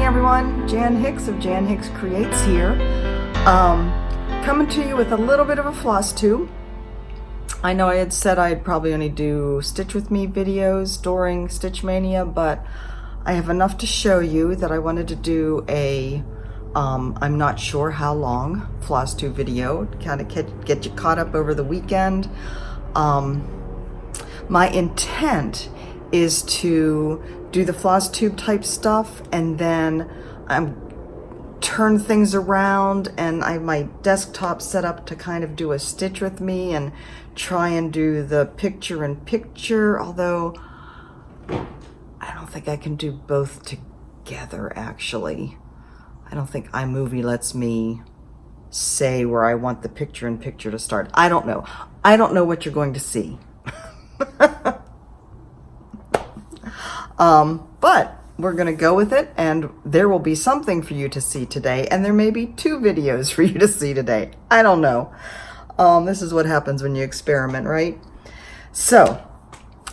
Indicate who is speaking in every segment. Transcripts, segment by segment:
Speaker 1: everyone, Jan Hicks of Jan Hicks Creates here, coming to you with a little bit of a Flosstube. I know I had said I'd probably only do Stitch With Me videos during Stitch Mania, but I have enough to show you that I wanted to do a I'm not sure how long Flosstube video, kind of get you caught up over the weekend. My intent is to do the Flosstube type stuff and then turn things around, and I have my desktop set up to kind of do a Stitch With Me and try and do the picture-in-picture, although I don't think I can do both together actually. I don't think iMovie lets me say where I want the picture-in-picture to start. I don't know. I don't know what you're going to see. But we're gonna go with it, and there will be something for you to see today, and there may be 2 videos for you to see today. I don't know. This is what happens when you experiment, right? So,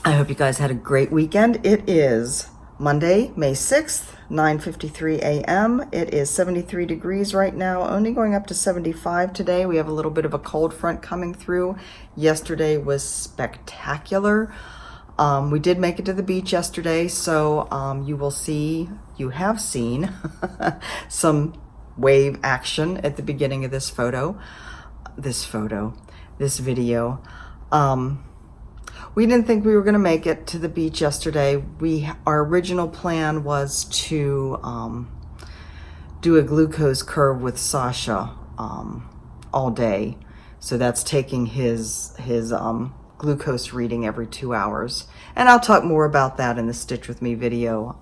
Speaker 1: I hope you guys had a great weekend. It is Monday, May 6th, 9:53 a.m. It is 73 degrees right now, only going up to 75 today. We have a little bit of a cold front coming through. Yesterday was spectacular. We did make it to the beach yesterday, so you have seen some wave action at the beginning of this video. We didn't think we were going to make it to the beach yesterday. Our original plan was to do a glucose curve with Sasha all day. So that's taking his glucose reading every 2 hours. And I'll talk more about that in the Stitch With Me video.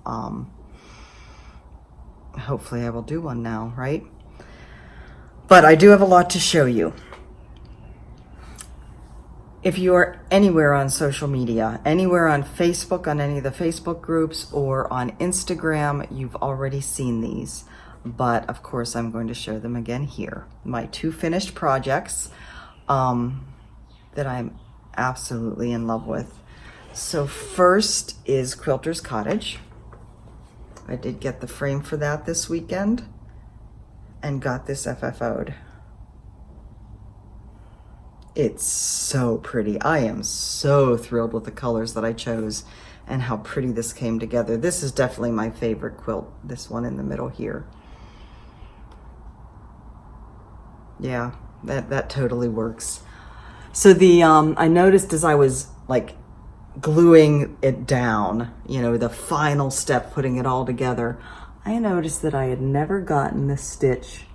Speaker 1: Hopefully I will do one now, right? But I do have a lot to show you. If you are anywhere on social media, anywhere on Facebook, on any of the Facebook groups, or on Instagram, you've already seen these. But of course, I'm going to show them again here. My 2 finished projects that I'm absolutely in love with. So first is Quilters Cottage. I did get the frame for that this weekend and got this FFO'd. It's so pretty. I am so thrilled with the colors that I chose and how pretty this came together. This is definitely my favorite quilt, this one in the middle here. Yeah, that totally works. So I noticed as I was like gluing it down, you know, the final step, putting it all together, I noticed that I had never gotten the stitch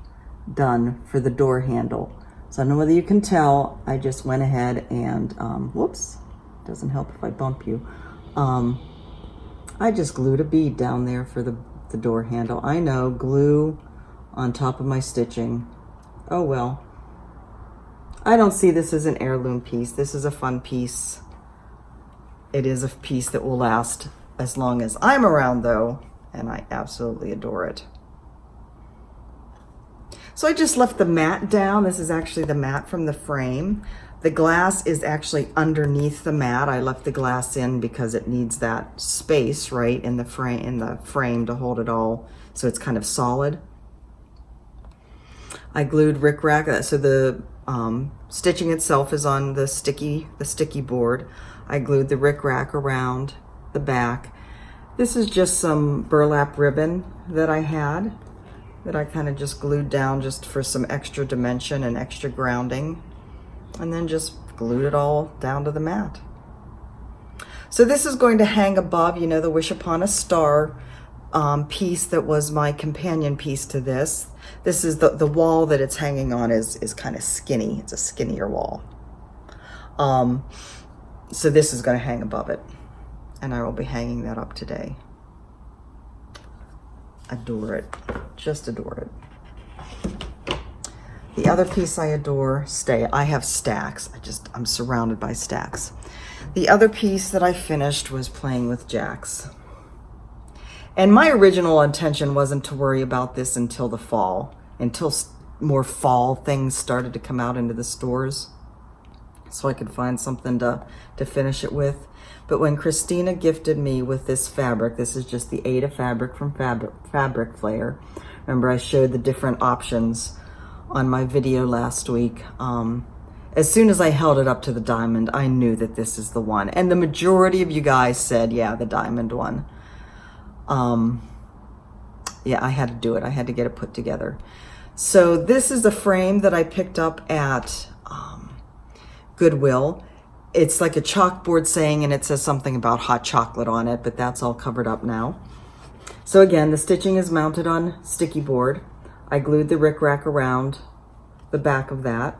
Speaker 1: done for the door handle. So I don't know whether you can tell, I just went ahead and, whoops, doesn't help if I bump you. I just glued a bead down there for the door handle. I know, glue on top of my stitching. Oh well. I don't see this as an heirloom piece. This is a fun piece. It is a piece that will last as long as I'm around though, and I absolutely adore it. So I just left the mat down. This is actually the mat from the frame. The glass is actually underneath the mat. I left the glass in because it needs that space, right, in the frame to hold it all so it's kind of solid. I glued Rickrack, so the stitching itself is on the sticky board. I glued the Rickrack around the back. This is just some burlap ribbon that I had that I kind of just glued down just for some extra dimension and extra grounding, and then just glued it all down to the mat. So this is going to hang above, you know, the Wish Upon a Star piece that was my companion piece to this. This is the wall that it's hanging on is kind of skinny. It's a skinnier wall. So this is going to hang above it, and I will be hanging that up today. Adore it. Just adore it. The other piece I adore, I have stacks. I'm surrounded by stacks. The other piece that I finished was playing with jacks. And my original intention wasn't to worry about this until the fall, until more fall things started to come out into the stores, so I could find something to finish it with. but when Christina gifted me with this fabric, this is just the Ada fabric from Fabric Flare. Remember I showed the different options on my video last week. As soon as I held it up to the diamond, I knew that this is the one. And the majority of you guys said, yeah, the diamond one. Yeah, I had to do it. I had to get it put together. So this is a frame that I picked up at Goodwill. It's like a chalkboard saying, and it says something about hot chocolate on it, but that's all covered up now. So again, the stitching is mounted on sticky board. I glued the Rickrack around the back of that.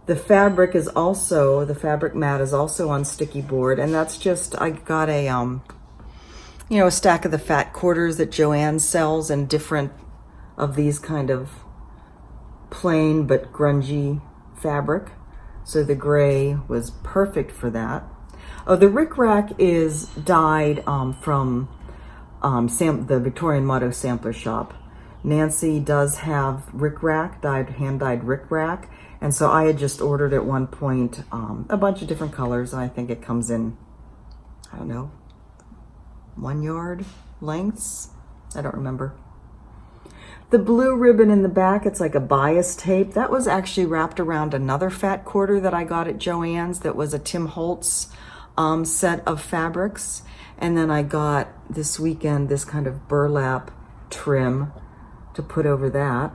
Speaker 1: The fabric is also, the fabric mat is also on sticky board, and that's just, I got a, you know, a stack of the fat quarters that Joanne sells in different of these kind of plain but grungy fabric. So the gray was perfect for that. Oh, the Rickrack is dyed from the Victorian Motto Sampler Shop. Nancy does have Rickrack, hand-dyed Rickrack, and so I had just ordered at one point a bunch of different colors, and I think it comes in, I don't know, 1 yard lengths? I don't remember. The blue ribbon in the back, it's like a bias tape. That was actually wrapped around another fat quarter that I got at Joann's that was a Tim Holtz set of fabrics. And then I got this weekend this kind of burlap trim to put over that.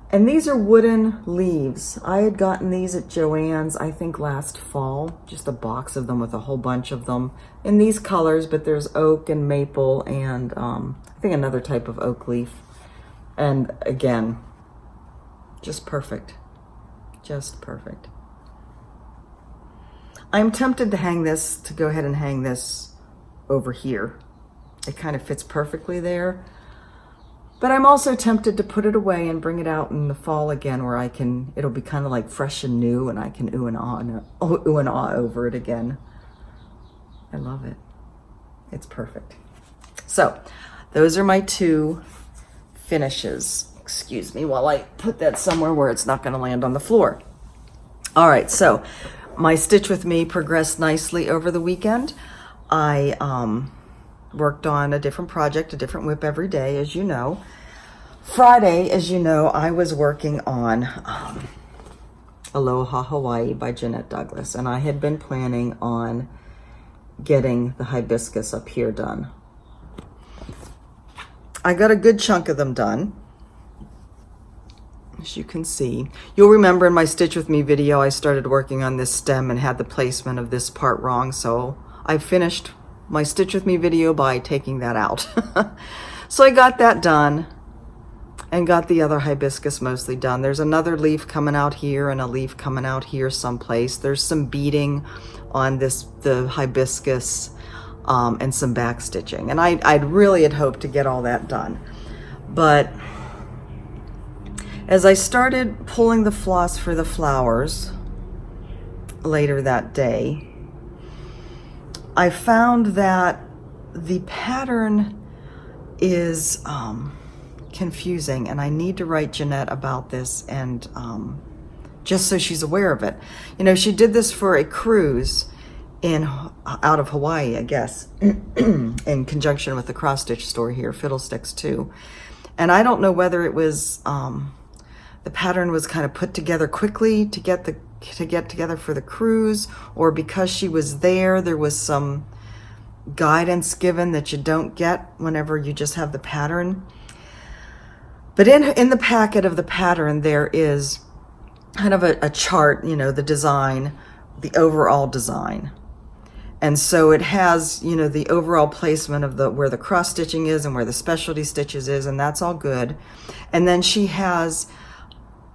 Speaker 1: And these are wooden leaves. I had gotten these at Joann's, I think last fall, just a box of them with a whole bunch of them in these colors, but there's oak and maple and I think another type of oak leaf. And again, just perfect, just perfect. I'm tempted to hang this, to go ahead and hang this over here. It kind of fits perfectly there. But I'm also tempted to put it away and bring it out in the fall again where I can, it'll be kind of like fresh and new and I can ooh and ah over it again. I love it. It's perfect. So those are my two finishes. Excuse me while I put that somewhere where it's not going to land on the floor. All right, so my Stitch With Me progressed nicely over the weekend. I worked on a different project, a different whip every day, as you know. Friday, as you know, I was working on Aloha Hawaii by Jeanette Douglas, and I had been planning on getting the hibiscus up here done. I got a good chunk of them done, as you can see. You'll remember in my Stitch With Me video, I started working on this stem and had the placement of this part wrong, so I finished my Stitch With Me video by taking that out. So I got that done and got the other hibiscus mostly done. There's another leaf coming out here and a leaf coming out here someplace. There's some beading on the hibiscus and some back stitching. And I'd really had hoped to get all that done. But as I started pulling the floss for the flowers later that day, I found that the pattern is confusing, and I need to write Jeanette about this, and just so she's aware of it. You know, she did this for a cruise out of Hawaii, I guess, in conjunction with the cross stitch store here, Fiddlesticks too. And I don't know whether it was the pattern was kind of put together quickly to get together for the cruise, or because she was there was some guidance given that you don't get whenever you just have the pattern. But in the packet of the pattern there is kind of a chart, you know, the design, the overall design. And so it has, you know, the overall placement of where the cross stitching is and where the specialty stitches is, and that's all good. And then she has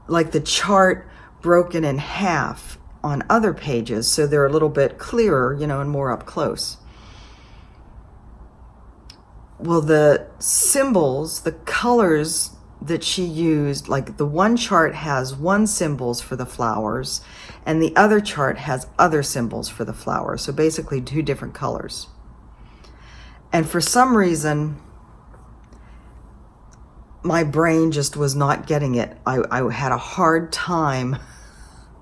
Speaker 1: like the chart broken in half on other pages, so they're a little bit clearer, you know, and more up close. Well, the symbols, the colors that she used, like the one chart has one symbols for the flowers and the other chart has other symbols for the flowers. So basically 2 different colors. And for some reason, my brain just was not getting it. I had a hard time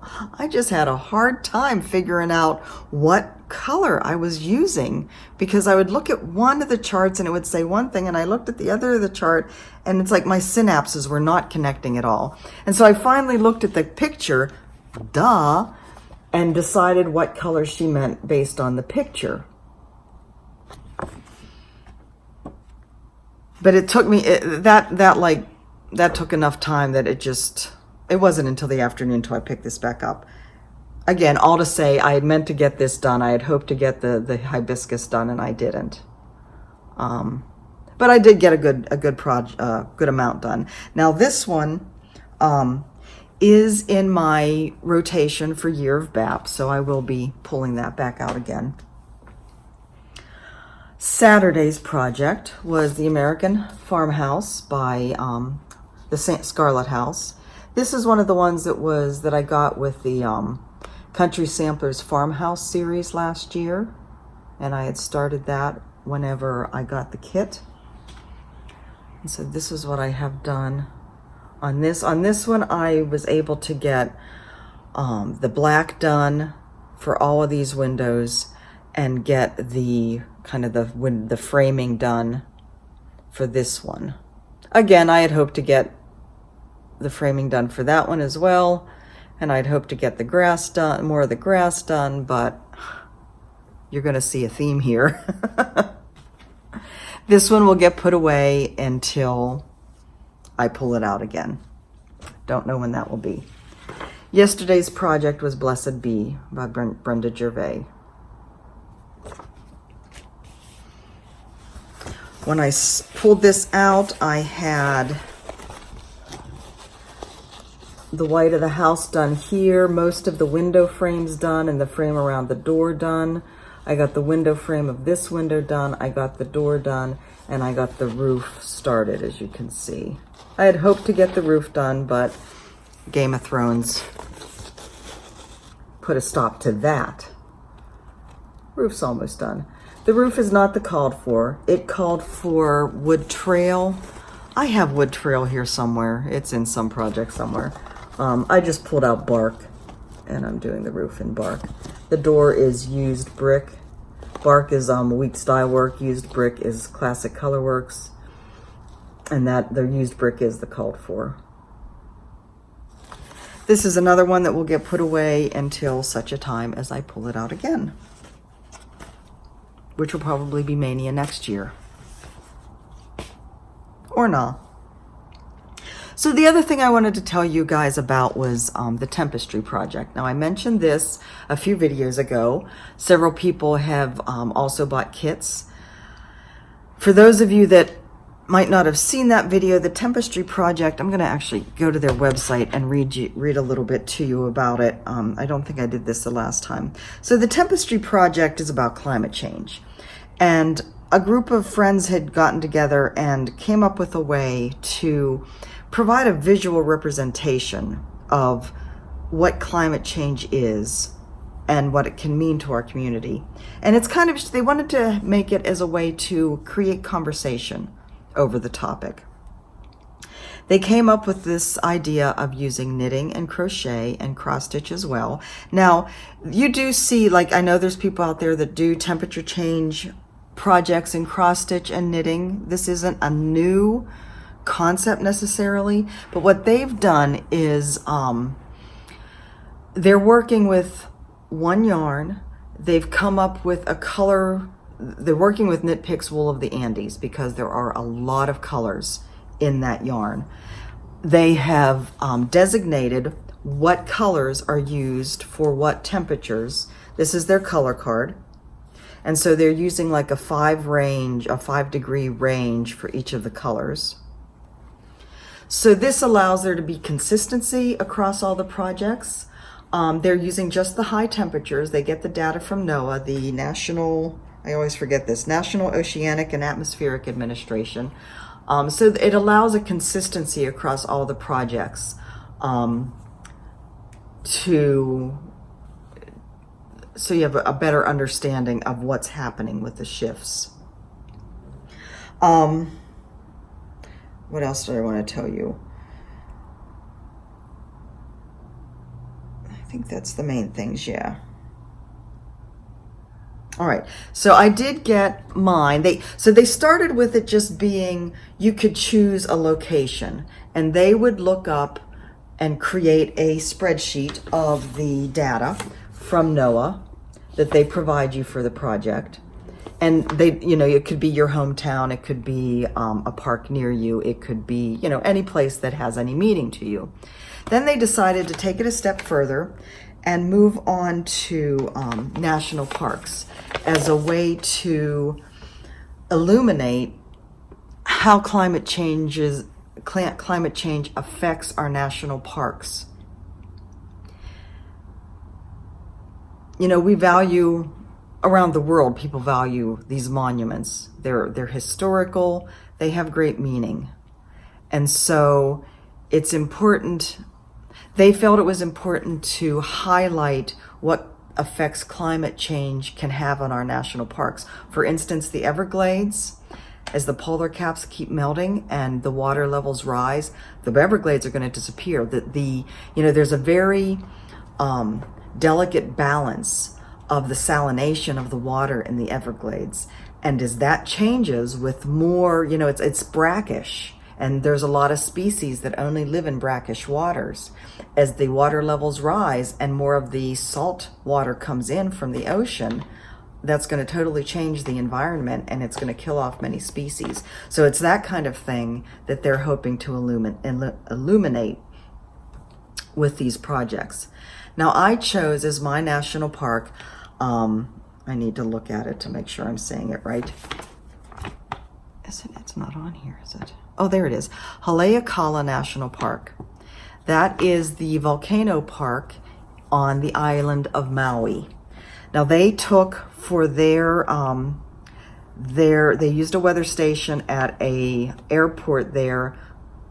Speaker 1: I just had a hard time figuring out what color I was using, because I would look at one of the charts and it would say one thing, and I looked at the other of the chart and it's like my synapses were not connecting at all. And so I finally looked at the picture, duh, and decided what color she meant based on the picture. But it took me, that took enough time that it wasn't until the afternoon until I picked this back up. Again, all to say, I had meant to get this done. I had hoped to get the hibiscus done, and I didn't. But I did get a good amount done. Now this one is in my rotation for Year of BAP, so I will be pulling that back out again. Saturday's project was the American Farmhouse by the Scarlett house. This is one of the ones that I got with the Country Samplers Farmhouse series last year, and I had started that whenever I got the kit. And so this is what I have done on this. On this one, I was able to get the black done for all of these windows and get the kind of the framing done for this one. Again, I had hoped to get the framing done for that one as well, and I'd hoped to get the grass done, more of the grass done, but you're going to see a theme here. This one will get put away until I pull it out again. Don't know when that will be. Yesterday's project was Blessed Bee by Brenda Gervais. When I pulled this out, I had the white of the house done here, most of the window frames done, and the frame around the door done. I got the window frame of this window done, I got the door done, and I got the roof started, as you can see. I had hoped to get the roof done, but Game of Thrones put a stop to that. Roof's almost done. The roof is not the called for. It called for wood trail. I have wood trail here somewhere. It's in some project somewhere. I just pulled out bark, and I'm doing the roof in bark. The door is used brick. Bark is Weeks Style Work. Used brick is Classic Colorworks. And that the used brick is the called for. This is another one that will get put away until such a time as I pull it out again, which will probably be Mania next year. Or not. So the other thing I wanted to tell you guys about was the Tempestry project. Now I mentioned this a few videos ago. Several people have also bought kits. For those of you that might not have seen that video, the Tempestry project, I'm going to actually go to their website and read a little bit to you about it. I don't think I did this the last time. So the Tempestry project is about climate change. And a group of friends had gotten together and came up with a way to provide a visual representation of what climate change is and what it can mean to our community. And it's kind of, they wanted to make it as a way to create conversation over the topic. They came up with this idea of using knitting and crochet and cross stitch as well. Now, you do see, like, I know there's people out there that do temperature change projects in cross stitch and knitting. This isn't a new concept necessarily, but what they've done is they're working with one yarn. They've come up with a color. They're working with Knit Picks Wool of the Andes because there are a lot of colors in that yarn. They have designated what colors are used for what temperatures. This is their color card. And so they're using like a 5-degree range for each of the colors. So this allows there to be consistency across all the projects. They're using just the high temperatures. They get the data from NOAA, the National, I always forget this, National Oceanic and Atmospheric Administration. So it allows a consistency across all the projects so you have a better understanding of what's happening with the shifts. What else do I want to tell you? I think that's the main things, yeah. All right, so I did get mine. They started with it just being, you could choose a location, and they would look up and create a spreadsheet of the data from NOAA that they provide you for the project. And they, you know, it could be your hometown, it could be a park near you, it could be, you know, any place that has any meaning to you. Then they decided to take it a step further and move on to national parks as a way to illuminate how climate change affects our national parks. You know, we value, around the world, people value these monuments. They're historical, they have great meaning. And so it's important, they felt it was important to highlight what effects climate change can have on our national parks. For instance, the Everglades, as the polar caps keep melting and the water levels rise, the Everglades are going to disappear. You know, there's a very delicate balance of the salination of the water in the Everglades. And as that changes with more, you know, it's brackish, and there's a lot of species that only live in brackish waters. As the water levels rise and more of the salt water comes in from the ocean, that's going to totally change the environment, and it's going to kill off many species. So it's that kind of thing that they're hoping to illuminate with these projects. Now, I chose as my national park, I need to look at it to make sure I'm saying it right. It's not on here, is it? Oh, there it is. Haleakala National Park. That is the volcano park on the island of Maui. Now, they took for they used a weather station at a airport there,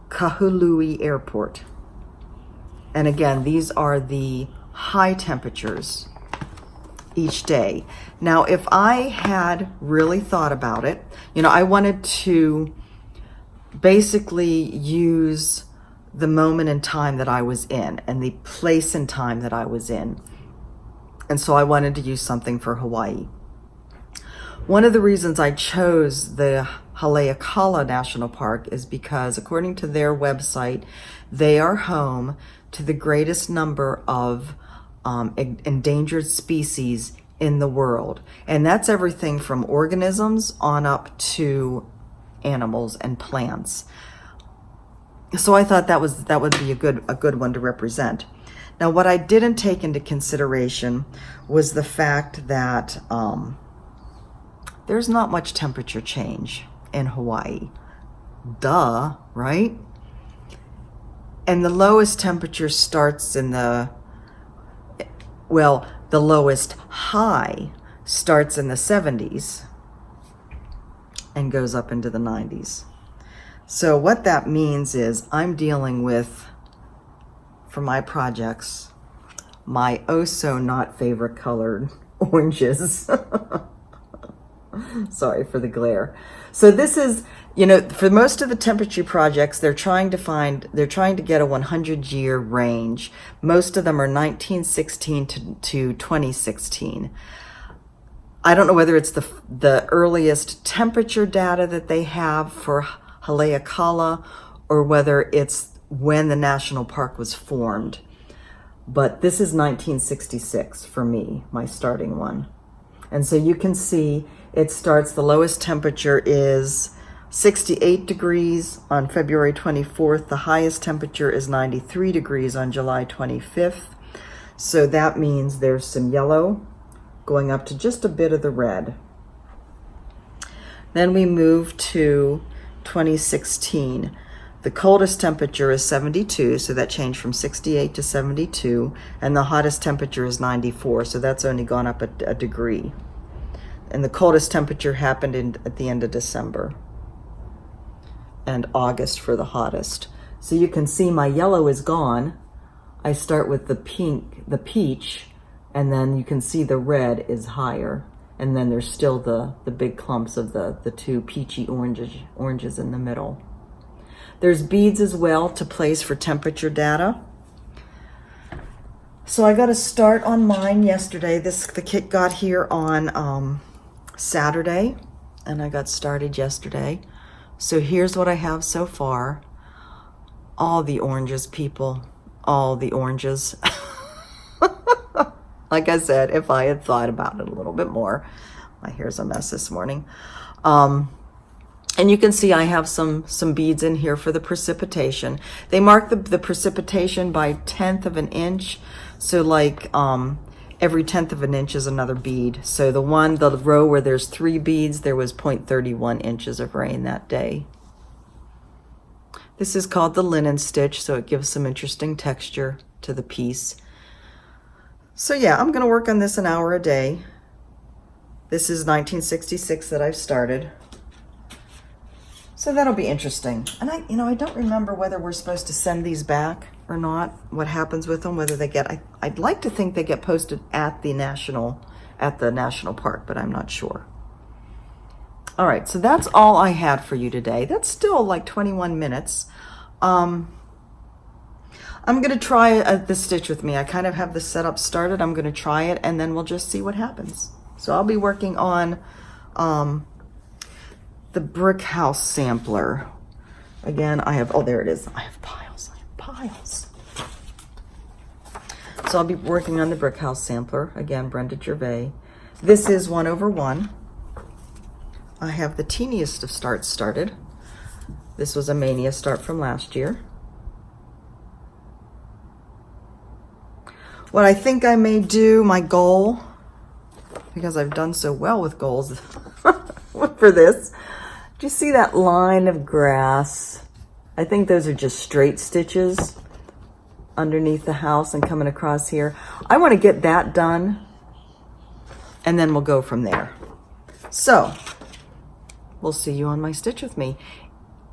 Speaker 1: Kahului Airport. And again, these are the high temperatures each day. Now, if I had really thought about it, you know, I wanted to basically use the moment in time that I was in and the place and time that I was in. And so I wanted to use something for Hawaii. One of the reasons I chose the Haleakala National Park is because, according to their website, they are home to the greatest number of endangered species in the world. And that's everything from organisms on up to animals and plants. So I thought that would be a good one to represent. Now, what I didn't take into consideration was the fact that there's not much temperature change in Hawaii. Duh, right? And the lowest temperature starts in the lowest high starts in the 70s and goes up into the 90s. So what that means is I'm dealing with, for my projects, my oh-so not favorite colored oranges. Sorry for the glare. So this is, you know, for most of the temperature projects, they're trying to get a 100-year range. Most of them are 1916 to 2016. I don't know whether it's the earliest temperature data that they have for Haleakala or whether it's when the national park was formed. But this is 1966 for me, my starting one. And so you can see it starts, the lowest temperature is 68 degrees on February 24th. The highest temperature is 93 degrees on July 25th. So that means there's some yellow going up to just a bit of the red. Then we move to 2016. The coldest temperature is 72, so that changed from 68 to 72, and the hottest temperature is 94, so that's only gone up a degree. And the coldest temperature happened at the end of December, and August for the hottest. So you can see my yellow is gone. I start with the pink, the peach, and then you can see the red is higher. And then there's still the big clumps of the two peachy oranges in the middle. There's beads as well to place for temperature data. So I got a start on mine yesterday. The kit got here on Saturday, and I got started yesterday. So here's what I have so far. All the oranges, people. All the oranges. Like I said, if I had thought about it a little bit more. My hair's a mess this morning. And you can see I have some beads in here for the precipitation. They mark the precipitation by 1/10 of an inch. So like every 1/10 of an inch is another bead. So the row where there's 3 beads, there was 0.31 inches of rain that day. This is called the linen stitch, so it gives some interesting texture to the piece. So yeah, I'm gonna work on this an hour a day. This is 1966 that I've started. So that'll be interesting. And I don't remember whether we're supposed to send these back or not, what happens with them, whether they get, I'd like to think they get posted at the national park, but I'm not sure. All right, so that's all I had for you today. That's still like 21 minutes. I'm gonna try the Stitch with Me. I kind of have the setup started. I'm gonna try it and then we'll just see what happens. So I'll be working on the brick house sampler. Again, I have, oh, there it is. I have piles. So I'll be working on the brick house sampler. Again, Brenda Gervais. This is 1/1. I have the teeniest of starts started. This was a Maynia start from last year. What I think I may do, my goal, because I've done so well with goals for this, do you see that line of grass? I think those are just straight stitches underneath the house and coming across here. I want to get that done and then we'll go from there. So we'll see you on my Stitch with Me.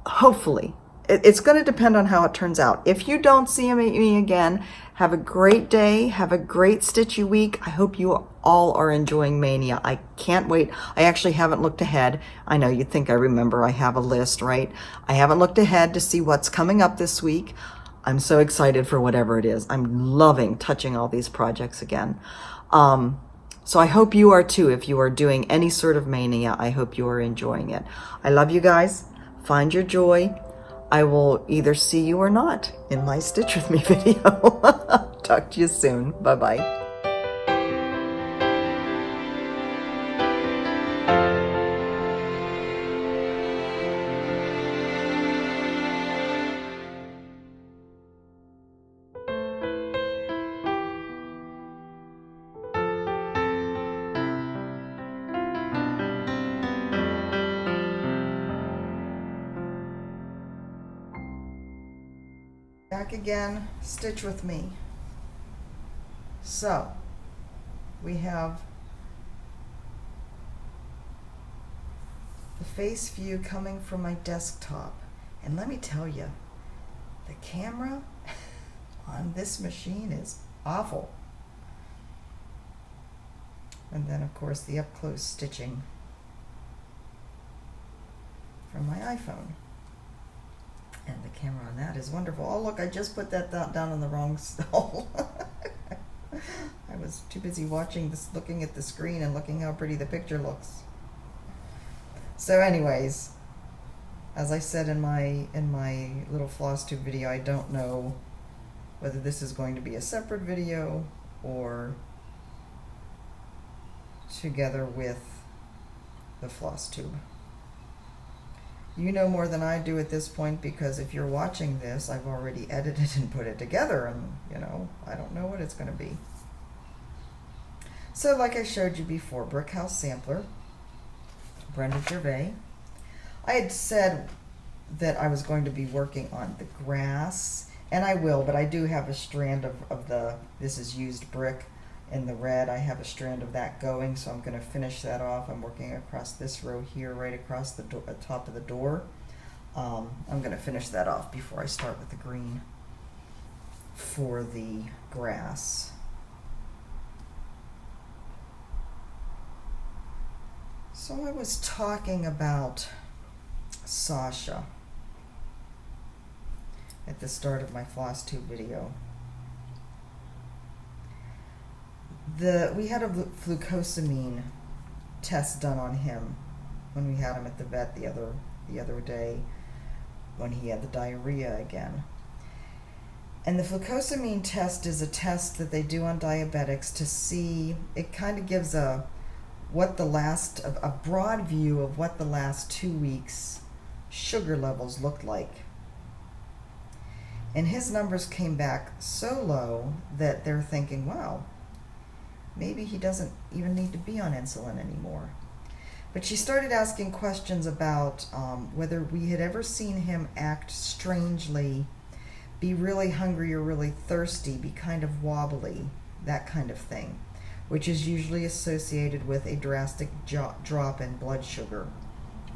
Speaker 1: Hopefully. It's going to depend on how it turns out. If you don't see me again, have a great day. Have a great stitchy week. I hope you all are enjoying Maynia. I can't wait. I actually haven't looked ahead. I know you'd think I remember. I have a list, right? I haven't looked ahead to see what's coming up this week. I'm so excited for whatever it is. I'm loving touching all these projects again. So I hope you are too. If you are doing any sort of Maynia, I hope you are enjoying it. I love you guys. Find your joy. I will either see you or not in my Stitch with Me video. Talk to you soon. Bye-bye. Back again, Stitch with Me. So, we have the face view coming from my desktop. And let me tell you, the camera on this machine is awful. And then, of course, the up-close stitching from my iPhone. And the camera on that is wonderful. Oh, look, I just put that down on the wrong stall. I was too busy watching this, looking at the screen and looking how pretty the picture looks. So anyways, as I said in my little Flosstube video, I don't know whether this is going to be a separate video or together with the Flosstube. You know more than I do at this point, because if you're watching this, I've already edited and put it together, and you know, I don't know what it's going to be. So like I showed you before, brick house sampler, Brenda Gervais. I had said that I was going to be working on the grass, and I will, but I do have a strand of the, this is used brick in the red. I have a strand of that going, so I'm going to finish that off. I'm working across this row here, right across the top of the door. I'm going to finish that off before I start with the green for the grass. So I was talking about Sasha at the start of my Flosstube video. We had a glucosamine test done on him when we had him at the vet the other day when he had the diarrhea again. And the glucosamine test is a test that they do on diabetics to see, it kind of gives a broad view of what the last 2 weeks sugar levels looked like. And his numbers came back so low that they're thinking, wow, maybe he doesn't even need to be on insulin anymore. But she started asking questions about whether we had ever seen him act strangely, be really hungry or really thirsty, be kind of wobbly, that kind of thing, which is usually associated with a drastic drop in blood sugar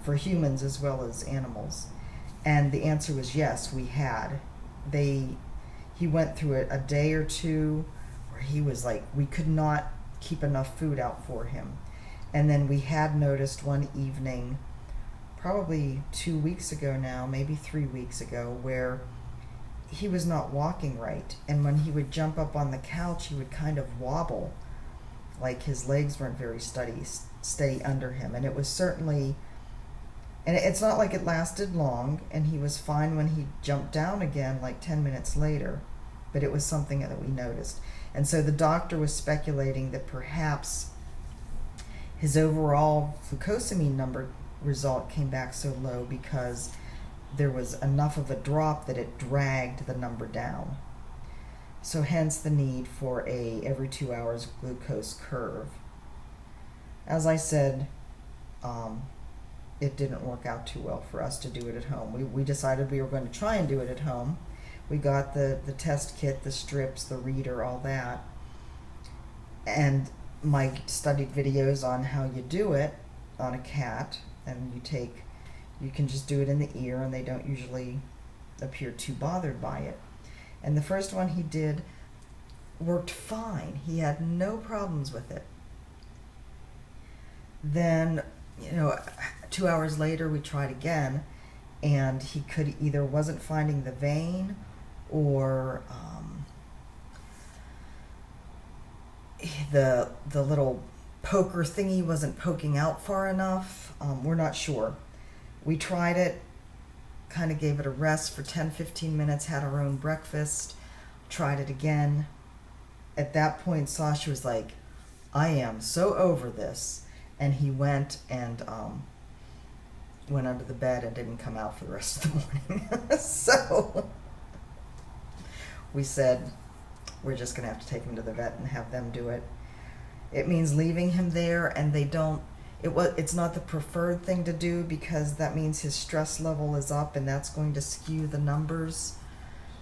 Speaker 1: for humans as well as animals. And the answer was yes, we had. He went through it a day or two where he was like, we could not keep enough food out for him. And then we had noticed one evening, probably 2 weeks ago now, maybe 3 weeks ago, where he was not walking right. And when he would jump up on the couch, he would kind of wobble, like his legs weren't very steady under him. And it was certainly, and it's not like it lasted long, and he was fine when he jumped down again like 10 minutes later, but it was something that we noticed. And so the doctor was speculating that perhaps his overall glucosamine number result came back so low because there was enough of a drop that it dragged the number down. So hence the need for a every 2 hours glucose curve. As I said, it didn't work out too well for us to do it at home. We decided we were going to try and do it at home. We got the test kit, the strips, the reader, all that. And Mike studied videos on how you do it on a cat, and you can just do it in the ear, and they don't usually appear too bothered by it. And the first one he did worked fine. He had no problems with it. Then, 2 hours later we tried again, and he could either wasn't finding the vein or the little poker thingy wasn't poking out far enough. We're not sure. We tried it, kind of gave it a rest for 10-15 minutes, had our own breakfast, tried it again. At that point, Sasha was like, I am so over this. And he went and went under the bed and didn't come out for the rest of the morning. So we said, we're just going to have to take him to the vet and have them do it. It means leaving him there, and it's not the preferred thing to do because that means his stress level is up, and that's going to skew the numbers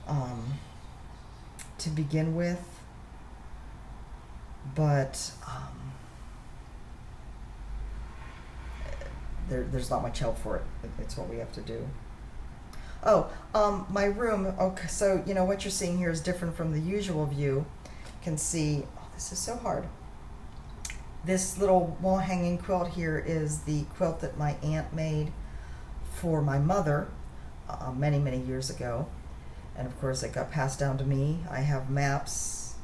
Speaker 1: to begin with. But there's not much help for it. It's what we have to do. My room. Okay, so what you're seeing here is different from the usual view. You can see, this is so hard. This little wall hanging quilt here is the quilt that my aunt made for my mother many, many years ago. And of course it got passed down to me. I have maps.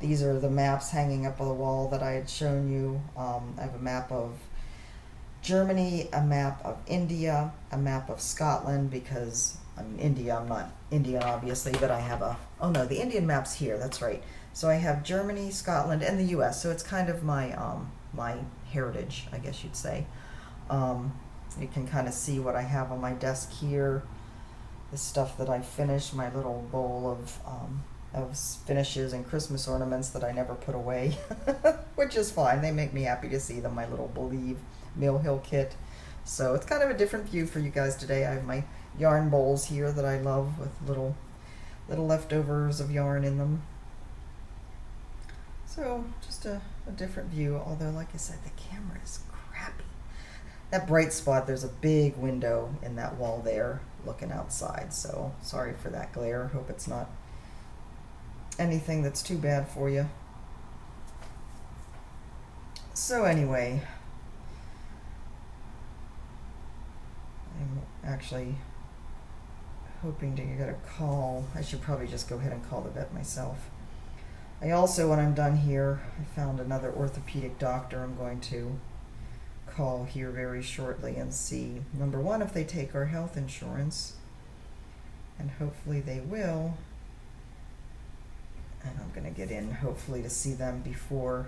Speaker 1: These are the maps hanging up on the wall that I had shown you. I have a map of Germany, a map of India, a map of Scotland, because India, I'm not Indian obviously, but I have the Indian map's here, that's right. So I have Germany, Scotland, and the US, so it's kind of my my heritage, I guess you'd say. You can kind of see what I have on my desk here, the stuff that I finished, my little bowl of finishes and Christmas ornaments that I never put away, which is fine. They make me happy to see them, my little Believe Mill Hill kit. So it's kind of a different view for you guys today. I have my yarn bowls here that I love with little leftovers of yarn in them. So just a different view, although like I said, the camera is crappy. That bright spot, there's a big window in that wall there looking outside, so sorry for that glare. Hope it's not anything that's too bad for you. So anyway, I'm actually hoping to get a call. I should probably just go ahead and call the vet myself. I also, when I'm done here, I found another orthopedic doctor I'm going to call here very shortly and see, number one, if they take our health insurance, and hopefully they will. And I'm going to get in, hopefully, to see them before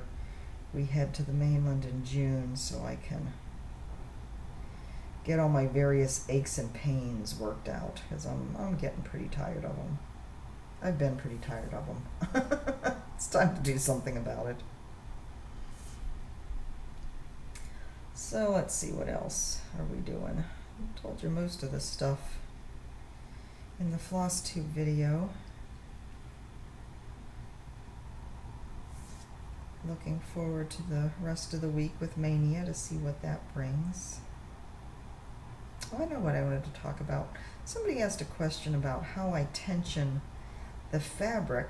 Speaker 1: we head to the mainland in June, so I can get all my various aches and pains worked out, because I'm getting pretty tired of them. I've been pretty tired of them. It's time to do something about it. So let's see, what else are we doing? I told you most of the stuff in the Flosstube video. Looking forward to the rest of the week with Maynia to see what that brings. Oh, I know what I wanted to talk about. Somebody asked a question about how I tension the fabric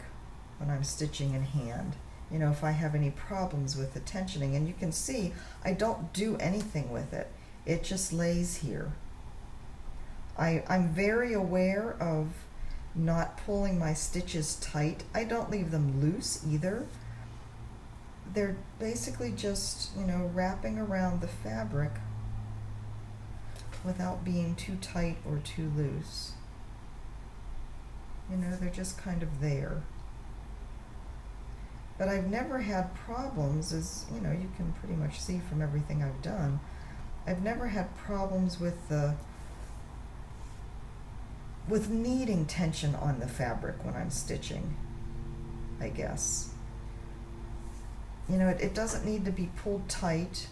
Speaker 1: when I'm stitching in hand. You know, if I have any problems with the tensioning, and you can see I don't do anything with it. It just lays here. I'm very aware of not pulling my stitches tight. I don't leave them loose either. They're basically just, you know, wrapping around the fabric without being too tight or too loose. You know, they're just kind of there. But I've never had problems, as you know, you can pretty much see from everything I've done. I've never had problems with needing tension on the fabric when I'm stitching, I guess. You know, it doesn't need to be pulled tight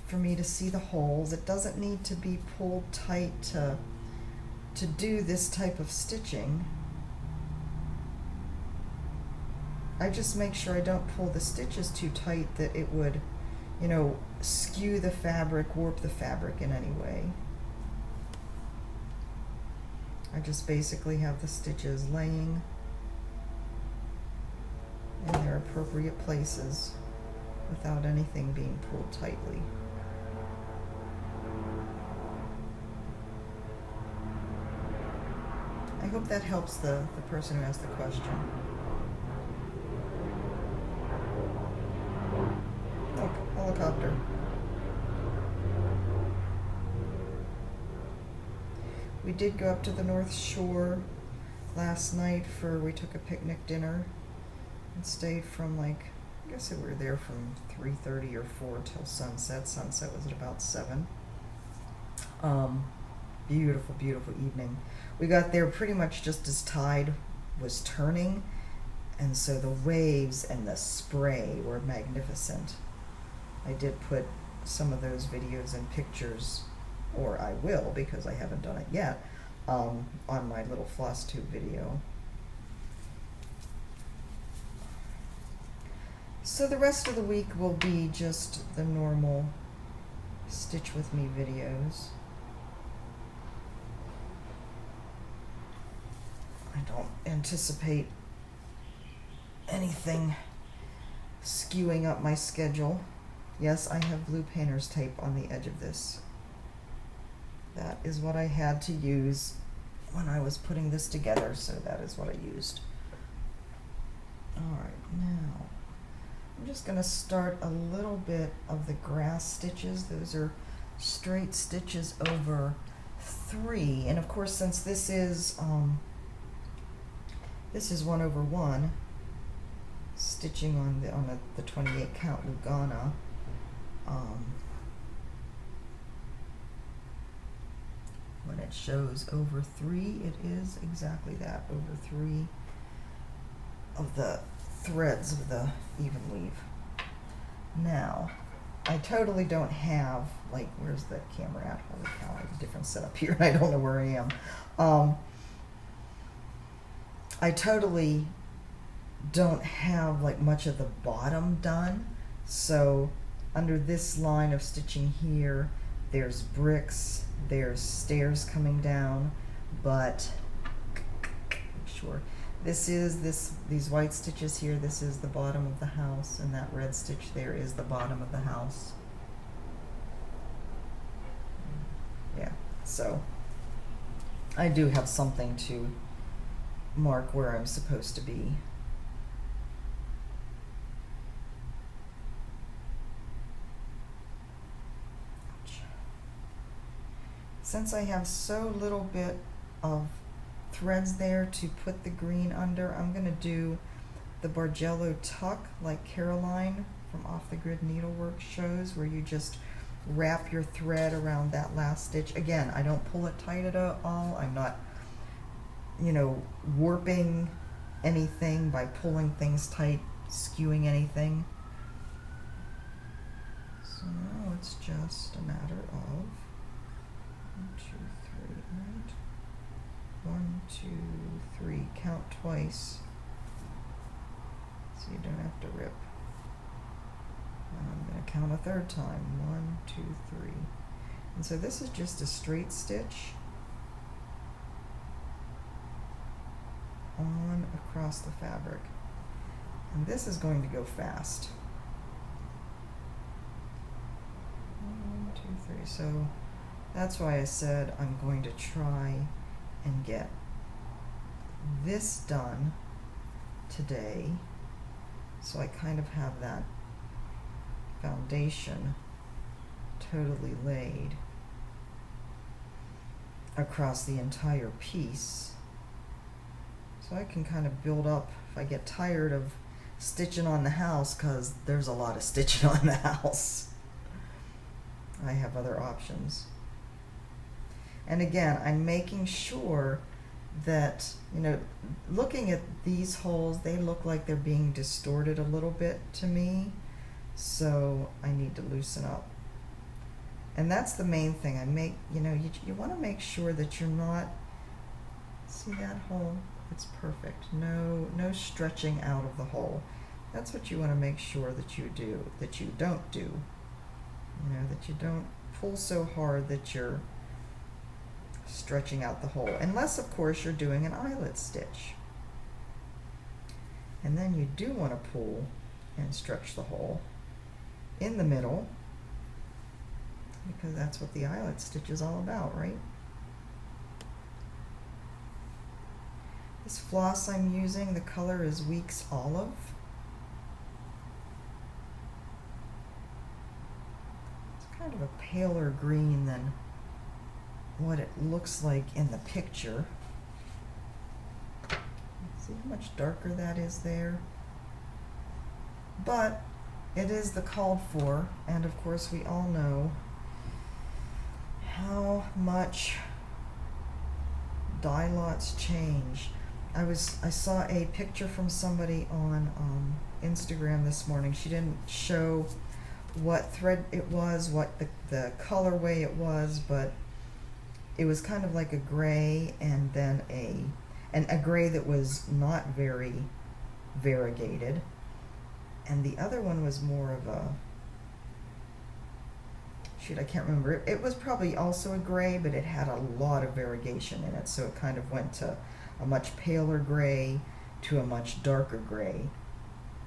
Speaker 1: for me to see the holes. It doesn't need to be pulled tight to do this type of stitching. I just make sure I don't pull the stitches too tight that it would, you know, skew the fabric, warp the fabric in any way. I just basically have the stitches laying in their appropriate places without anything being pulled tightly. I hope that helps the person who asked the question. Oh, helicopter. We did go up to the North Shore last night we took a picnic dinner and stayed from like, I guess we were there from 3:30 or 4 till sunset. Sunset was at about 7. Beautiful, beautiful evening. We got there pretty much just as tide was turning, and so the waves and the spray were magnificent. I did put some of those videos and pictures, or I will because I haven't done it yet, on my little Flosstube video. So the rest of the week will be just the normal Stitch With Me videos. I don't anticipate anything skewing up my schedule. Yes, I have blue painter's tape on the edge of this. That is what I had to use when I was putting this together, so that is what I used. Alright, now I'm just going to start a little bit of the grass stitches. Those are straight stitches over 3, and of course, since this is 1/1 stitching on the 28 count Lugana. When it shows over 3, it is exactly that, over 3 of the threads of the even weave. Now, I totally don't have, like, where's the camera at? Holy cow, I have a different setup here and I don't know where I am. I totally don't have like much of the bottom done, so under this line of stitching here, there's bricks, there's stairs coming down, but sure, these white stitches here, this is the bottom of the house, and that red stitch there is the bottom of the house. Yeah, so I do have something to mark where I'm supposed to be. since I have so little bit of threads there to put the green under, I'm going to do the Bargello tuck like Caroline from Off the Grid Needlework shows, where you just wrap your thread around that last stitch. Again, I don't pull it tight at all. I'm not, you know, warping anything by pulling things tight, skewing anything. So now it's just a matter of 1, 2, 3, right? 1, 2, 3, count twice, so you don't have to rip. And I'm going to count a third time. 1, 2, 3. And so this is just a straight stitch on across the fabric. And this is going to go fast. 1, 2, 3. So that's why I said I'm going to try and get this done today, so I kind of have that foundation totally laid across the entire piece, so I can kind of build up if I get tired of stitching on the house, because there's a lot of stitching on the house. I have other options. And again, I'm making sure that, you know, looking at these holes, they look like they're being distorted a little bit to me. So I need to loosen up. And that's the main thing. You want to make sure that you're not, see that hole? It's perfect. No stretching out of the hole. That's what you want to make sure that you do, that you don't do. You know, that you don't pull so hard that you're stretching out the hole. Unless, of course, you're doing an eyelet stitch. And then you do want to pull and stretch the hole in the middle, because that's what the eyelet stitch is all about, right? This floss I'm using, the color is Weeks Olive. It's kind of a paler green than what it looks like in the picture. See how much darker that is there? But it is the called for, and of course we all know how much dye lots change. I saw a picture from somebody on Instagram this morning. She didn't show what thread it was, what the colorway it was, but it was kind of like a gray, and then a gray that was not very variegated. And the other one was more of a, shoot, I can't remember. It was probably also a gray, but it had a lot of variegation in it. So it kind of went to a much paler gray to a much darker gray.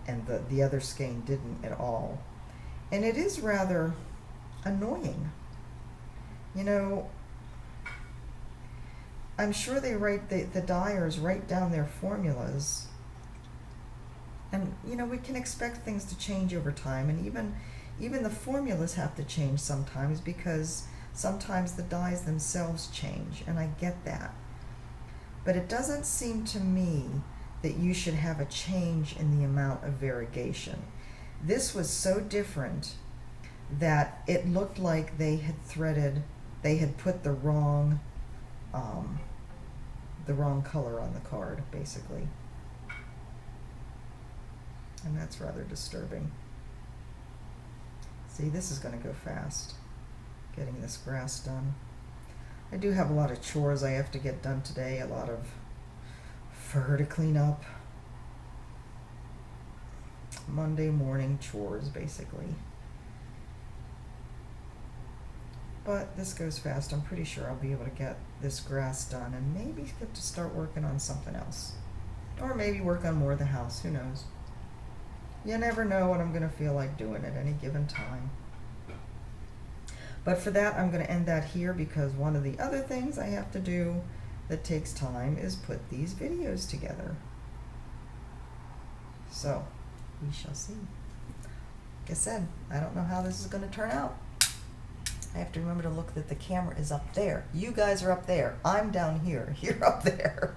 Speaker 1: And the other skein didn't at all. And it is rather annoying. You know, I'm sure they write, the dyers write down their formulas. And, you know, we can expect things to change over time, and even the formulas have to change sometimes, because sometimes the dyes themselves change, and I get that. But it doesn't seem to me that you should have a change in the amount of variegation. This was so different that it looked like they had put the wrong color on the card, basically. And that's rather disturbing. See, this is going to go fast, getting this grass done. I do have a lot of chores I have to get done today, a lot of fur to clean up. Monday morning chores, basically. But this goes fast. I'm pretty sure I'll be able to get this grass done and maybe get to start working on something else. Or maybe work on more of the house, who knows. You never know what I'm going to feel like doing at any given time. But for that, I'm going to end that here, because one of the other things I have to do that takes time is put these videos together. So, we shall see. Like I said, I don't know how this is going to turn out. I have to remember to look that the camera is up there. You guys are up there. I'm down here. You're up there.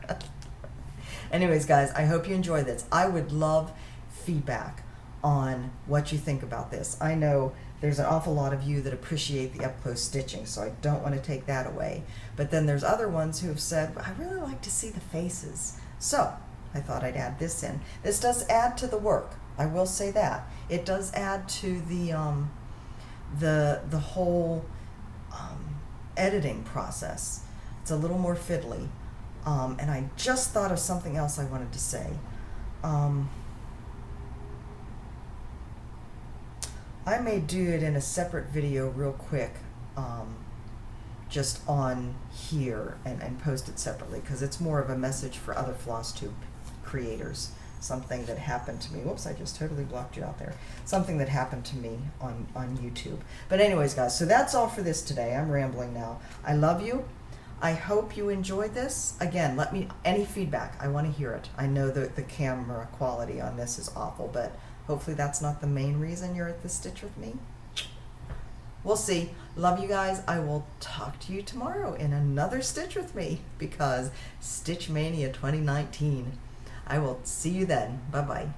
Speaker 1: Anyways, guys, I hope you enjoy this. I would love feedback on what you think about this. I know there's an awful lot of you that appreciate the up-close stitching, so I don't want to take that away. But then there's other ones who have said, I really like to see the faces. So I thought I'd add this in. This does add to the work. I will say that. It does add to the whole editing process. It's a little more fiddly. And I just thought of something else I wanted to say. I may do it in a separate video real quick, just on here and post it separately, because it's more of a message for other Flosstube creators. Something that happened to me. Whoops, I just totally blocked you out there. Something that happened to me on YouTube. But anyways, guys, so that's all for this today. I'm rambling now. I love you. I hope you enjoyed this. Again, let me, any feedback, I want to hear it. I know that the camera quality on this is awful, but hopefully that's not the main reason you're at the Stitch with me. We'll see. Love you guys. I will talk to you tomorrow in another Stitch with me, because Stitch Mania 2019. I will see you then. Bye-bye.